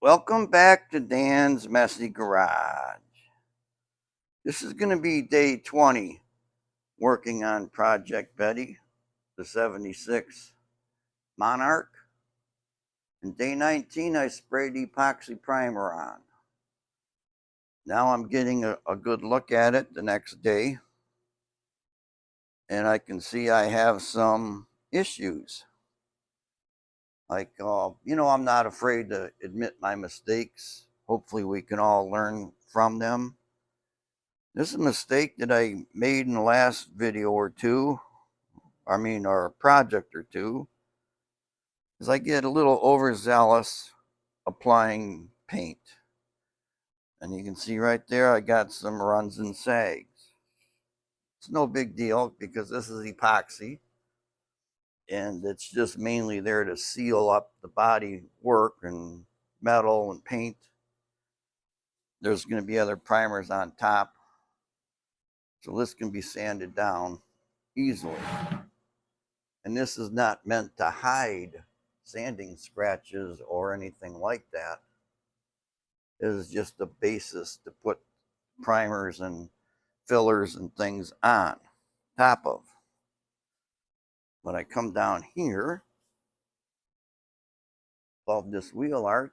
Welcome back to Dan's Messy Garage. This is going to be day 20 working on Project Betty, the 76 Monarch. And day 19, I sprayed epoxy primer on. Now I'm getting a good look at it the next day, and I can see I have some issues. I'm not afraid to admit my mistakes. Hopefully, we can all learn from them. This is a mistake that I made in the last video or two, or project or two, is I get a little overzealous applying paint. And you can see right there, I got some runs and sags. It's no big deal because this is epoxy and it's just mainly there to seal up the body work and metal and paint. There's going to be other primers on top, so this can be sanded down easily. And this is not meant to hide sanding scratches or anything like that. It is just the basis to put primers and fillers and things on top of. When I come down here above this wheel arch,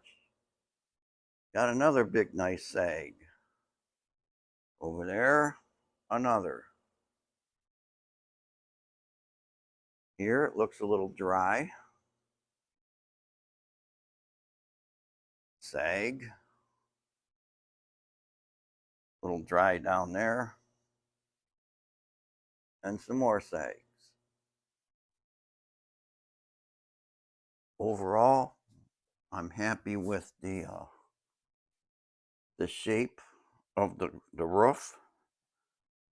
got another big nice sag. Over there, another. Here it looks a little dry. Sag. A little dry down there. And some more sags. Overall, I'm happy with the shape of the roof.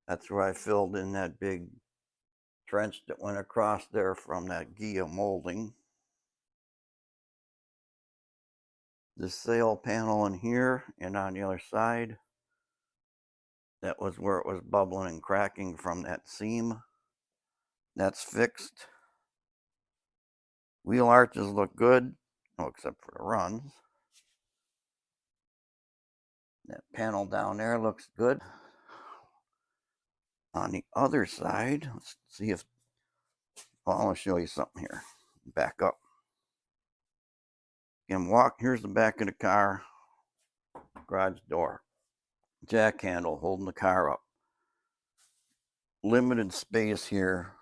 That's where I filled in that big trench that went across there from that Gia molding. The sail panel in here and on the other side, that was where it was bubbling and cracking from that seam. That's fixed. Wheel arches look good, except for the runs. That panel down there looks good. On the other side, let's see if, I want to show you something here. Back up. Here's the back of the car, garage door. Jack handle holding the car up. Limited space here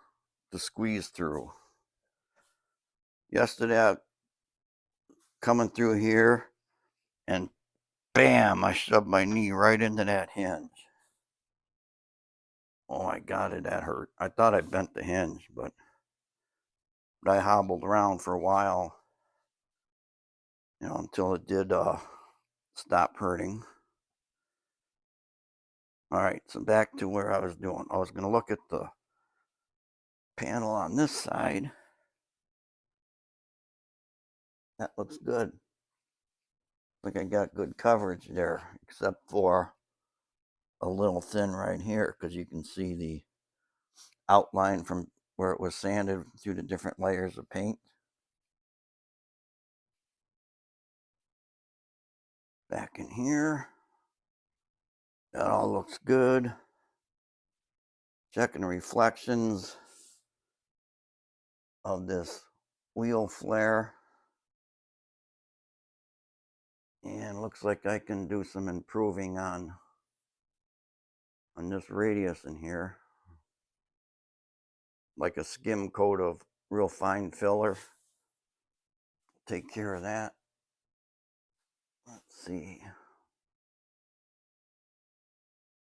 to squeeze through. Yesterday, coming through here, and bam, I shoved my knee right into that hinge. Oh my God, did that hurt. I thought I bent the hinge, but I hobbled around for a while, until it did stop hurting. All right, so back to where I was doing. I was going to look at the panel on this side. That looks good. I think I got good coverage there, except for a little thin right here, because you can see the outline from where it was sanded through the different layers of paint. Back in here, that all looks good. Checking the reflections of this wheel flare. And looks like I can do some improving on this radius in here. Like a skim coat of real fine filler. Take care of that. Let's see.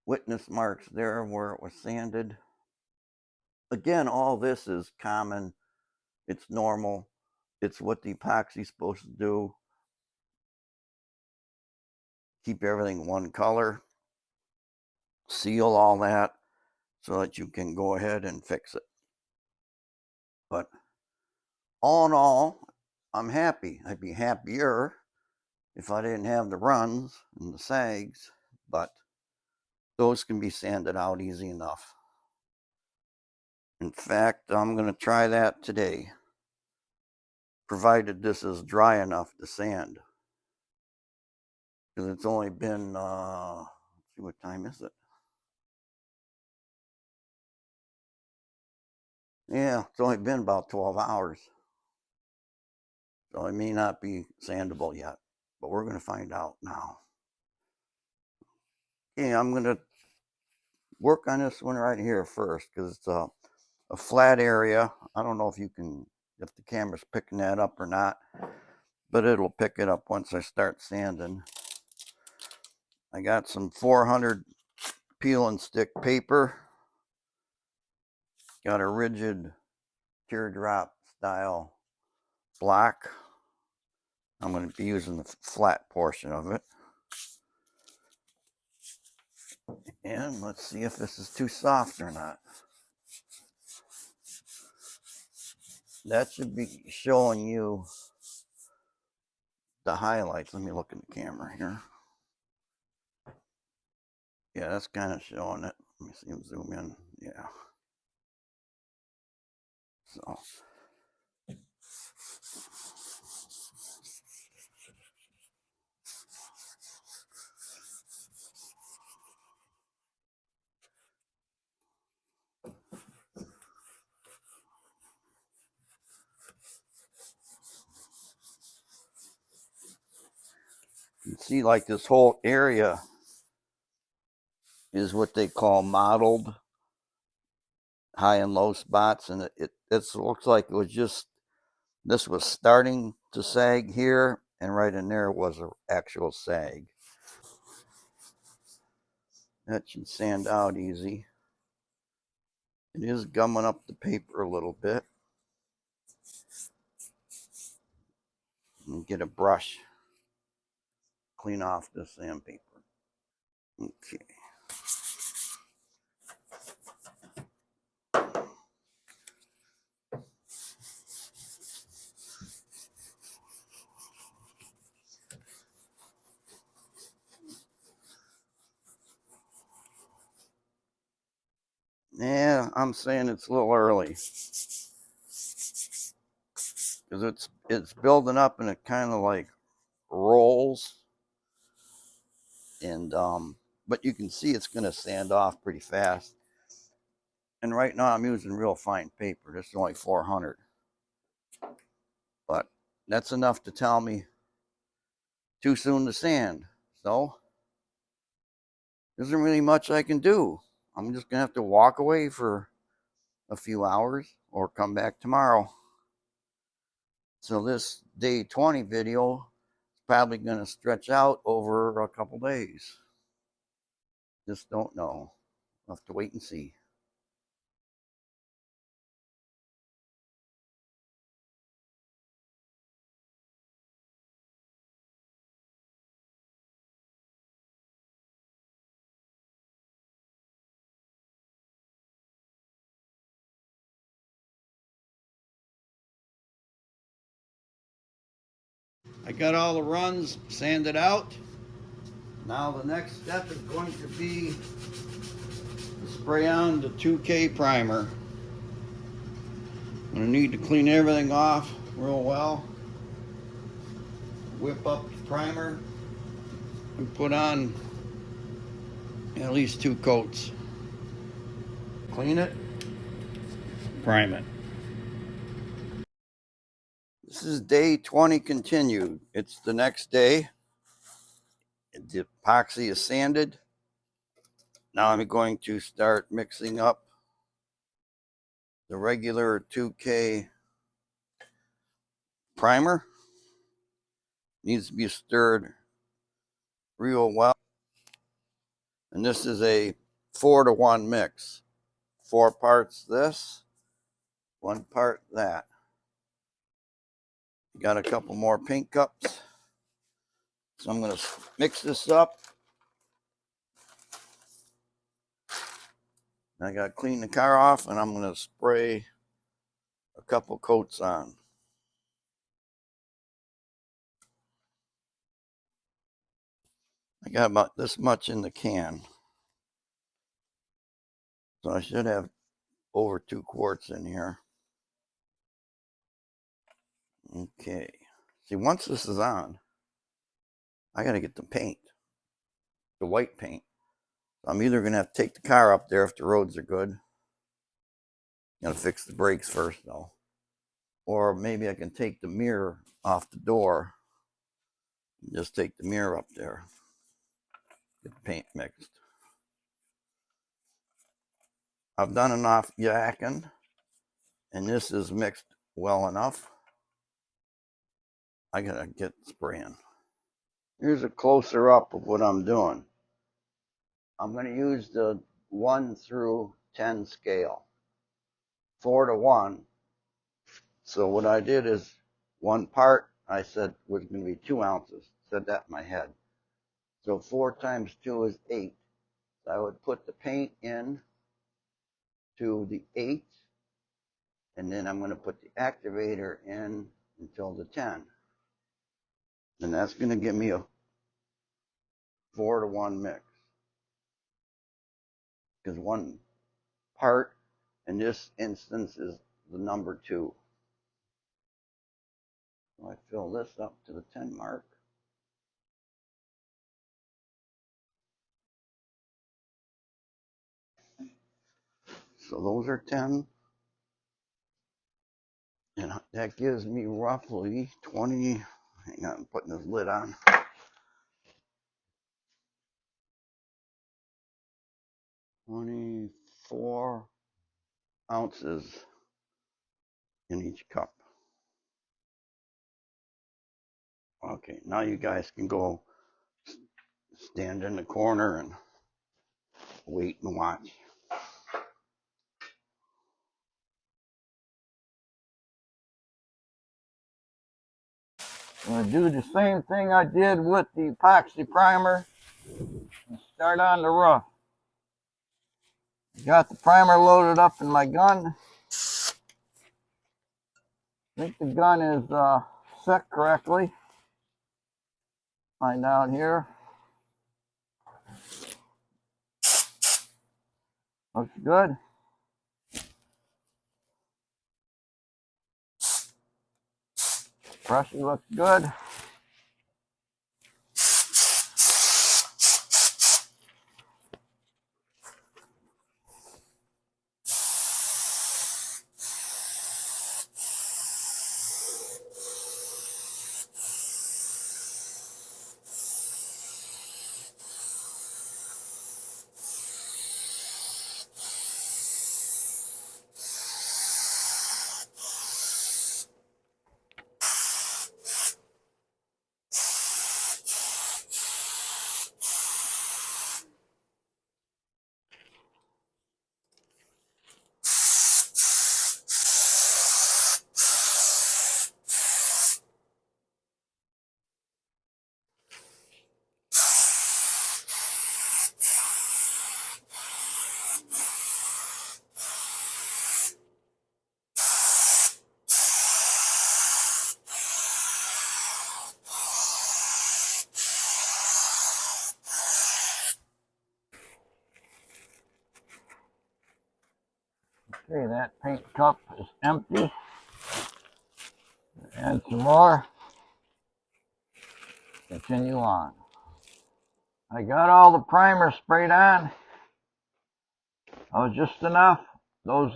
Witness marks there where it was sanded. Again, all this is common. It's normal. It's what the epoxy is supposed to do. Keep everything one color. Seal all that so that you can go ahead and fix it. But all in all, I'm happy. I'd be happier if I didn't have the runs and the sags, but those can be sanded out easy enough. In fact, I'm going to try that today, provided this is dry enough to sand. because it's only been, let's see, what time is it? Yeah, it's only been about 12 hours. So it may not be sandable yet, but we're going to find out now. Okay, I'm going to work on this one right here first because it's a flat area. I don't know if the camera's picking that up or not, but it'll pick it up once I start sanding. I got some 400 peel and stick paper. Got a rigid teardrop style block. I'm going to be using the flat portion of it. And let's see if this is too soft or not. That should be showing you the highlights. Let me look at the camera here. Yeah, that's kind of showing it. Let me see him zoom in. Yeah. So. You can see like this whole area is what they call mottled high and low spots. And it looks like it was just, this was starting to sag here, and right in there was an actual sag. That should sand out easy. It is gumming up the paper a little bit. And get a brush, clean off the sandpaper. Okay. Yeah, I'm saying it's a little early because it's building up and it kind of like rolls, and but you can see it's going to sand off pretty fast. And right now I'm using real fine paper. This is only 400, but that's enough to tell me too soon to sand. So there isn't really much I can do. I'm just gonna have to walk away for a few hours or come back tomorrow. So this day 20 video is probably going to stretch out over a couple days. Just don't know. We'll have to wait and see. I got all the runs sanded out. Now the next step is going to be to spray on the 2K primer. I'm going to need to clean everything off real well. Whip up the primer and put on at least 2 coats. Clean it, prime it. This is day 20 continued. It's the next day. The epoxy is sanded. Now I'm going to start mixing up the regular 2K primer. Needs to be stirred real well. And this is a 4-to-1 mix. 4 parts this, 1 part that. Got a couple more paint cups. So I'm going to mix this up. I got to clean the car off, and I'm going to spray a couple coats on. I got about this much in the can. So I should have over 2 quarts in here. Okay. See, once this is on, I gotta get the paint, the white paint. I'm either gonna have to take the car up there if the roads are good. Gotta fix the brakes first though. Or maybe I can take the mirror off the door. Just take the mirror up there. Get the paint mixed. I've done enough yakking, and this is mixed well enough. I gotta get spraying. Here's a closer up of what I'm doing. I'm gonna use the 1 through 10 scale, 4 to 1. So what I did is one part I said was gonna be 2 ounces. Said that in my head. So 4 times 2 is 8. So I would put the paint in to the 8, and then I'm going to put the activator in until the 10. And that's going to give me a 4 to 1 mix. Because one part in this instance is the number 2. So I fill this up to the 10 mark. So those are 10. And that gives me roughly 20. Hang on, I'm putting this lid on. 24 ounces in each cup. Okay, now you guys can go stand in the corner and wait and watch. I'm going to do the same thing I did with the epoxy primer and start on the roof. Got the primer loaded up in my gun. I think the gun is set correctly. Find out here. Looks good. Pressure looks good. Okay, that paint cup is empty. Add some more. Continue on. I got all the primer sprayed on. That was just enough. Those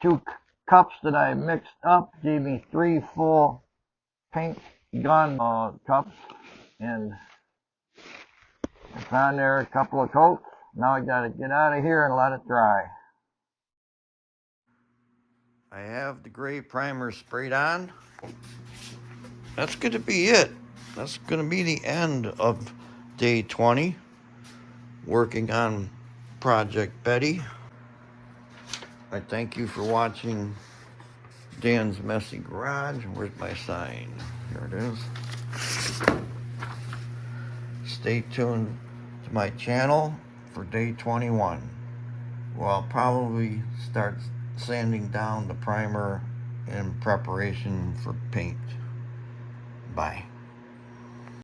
2 cups that I mixed up gave me 3 full paint gun cups, and I found there a couple of coats. Now I got to get out of here and let it dry. I have the gray primer sprayed on. That's going to be it. That's going to be the end of day 20, working on Project Betty. I thank you for watching Dan's Messy Garage. Where's my sign? Here it is. Stay tuned to my channel for day 21. Well, I'll probably start sanding down the primer in preparation for paint. Bye.